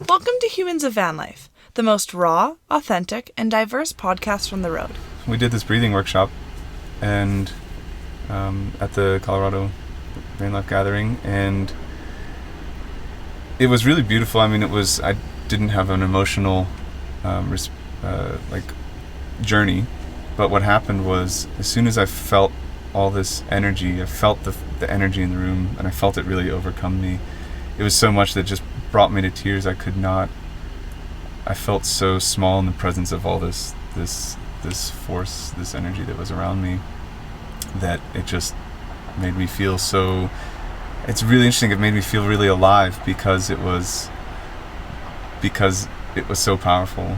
Welcome to Humans of Vanlife, the most raw, authentic, and diverse podcast from the road. We did this breathing workshop and at the Colorado Van Life Gathering, and it was really beautiful. I mean, I didn't have an emotional journey, but what happened was, as soon as I felt all this energy, I felt the energy in the room, and I felt it really overcome me. It was so much that just brought me to tears. I felt so small in the presence of all this force, this energy that was around me, that it just made me feel so. It's really interesting. It made me feel really alive because it was so powerful.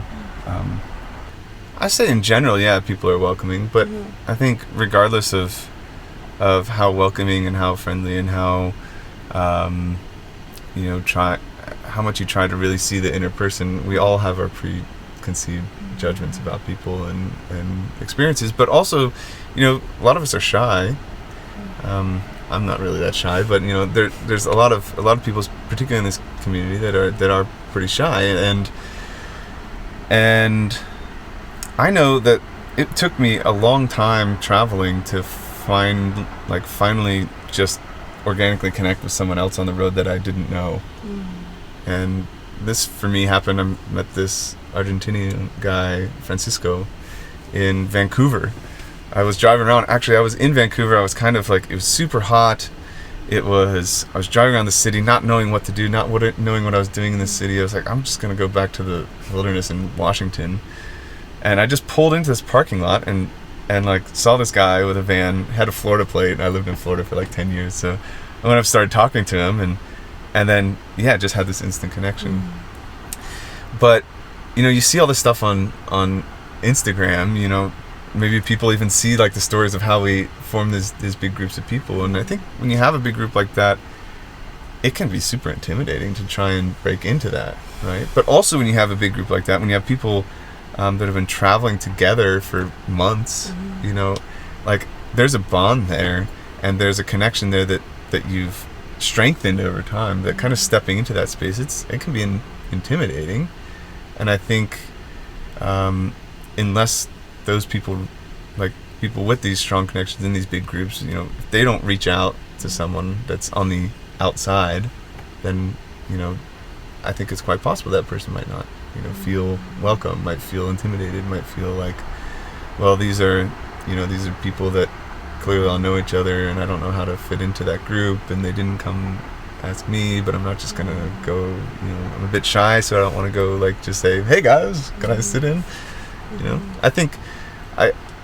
I say in general, yeah, people are welcoming, but I think regardless of how welcoming and how friendly and how how much you try to really see the inner person, we all have our preconceived judgments about people and experiences. But also, a lot of us are shy. I'm not really that shy, but there's a lot of people, particularly in this community, that are pretty shy, and I know that it took me a long time traveling to finally just organically connect with someone else on the road that I didn't know. And this for me happened. I met this Argentinian guy, Francisco, in Vancouver. I was driving around. Actually, I was in Vancouver. I was kind of it was super hot. I was driving around the city, not knowing what to do, knowing what I was doing in the city. I was like, I'm just going to go back to the wilderness in Washington. And I just pulled into this parking lot and saw this guy with a van, had a Florida plate. I lived in Florida for 10 years. So I went up, started talking to him, and then, just had this instant connection. But, you see all this stuff on Instagram, maybe people even see the stories of how we form these big groups of people. And I think when you have a big group like that, it can be super intimidating to try and break into that, right? But also when you have a big group like that, when you have people that have been traveling together for months, there's a bond there, and there's a connection there that you've strengthened over time, that kind of stepping into that space, it can be intimidating. And I think unless those people, people with these strong connections in these big groups, if they don't reach out to someone that's on the outside, then I think it's quite possible that person might not feel welcome, might feel intimidated, might feel these are people that clearly all know each other, and I don't know how to fit into that group, and they didn't come ask me, but I'm not just gonna go, I'm a bit shy, so I don't want to go just say, hey guys, can I sit in? I think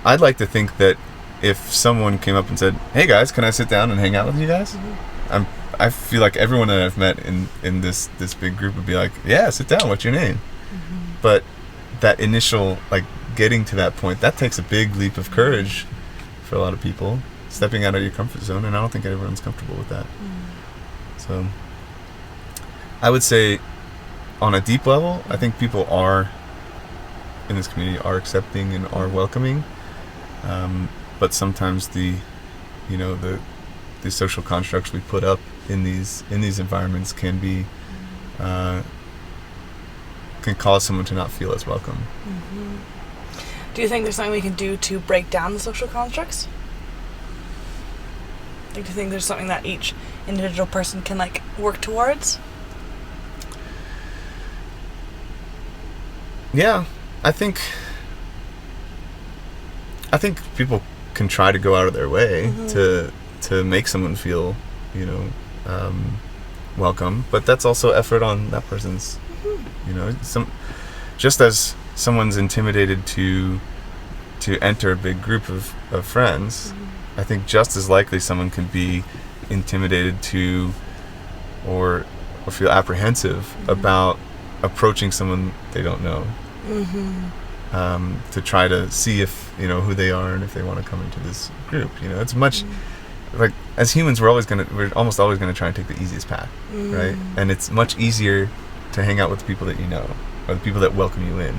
I'd like to think that if someone came up and said, hey guys, can I sit down and hang out with you guys? I feel like everyone that I've met in this big group would be like, yeah, sit down, what's your name? But that initial getting to that point, that takes a big leap of courage for a lot of people, stepping out of your comfort zone, and I don't think everyone's comfortable with that. So I would say on a deep level, I think people in this community are accepting and are welcoming, but sometimes the social constructs we put up in these environments can cause someone to not feel as welcome. Do you think there's something we can do to break down the social constructs? Do you think there's something that each individual person can work towards? Yeah, I think people can try to go out of their way to make someone feel welcome, but that's also effort on that person's. Just as someone's intimidated to enter a big group of friends, I think just as likely someone can be intimidated to or feel apprehensive about approaching someone they don't know, to try to see if who they are and if they want to come into this group. It's much as humans, we're almost always gonna try and take the easiest path, right? And it's much easier to hang out with the people that you know, or the people that welcome you in,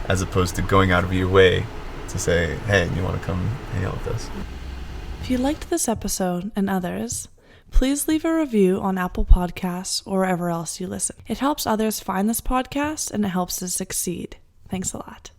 as opposed to going out of your way to say, hey, you want to come hang out with us. If you liked this episode and others, Please leave a review on Apple Podcasts or wherever else you listen. It helps others find this podcast and it helps us succeed. Thanks a lot.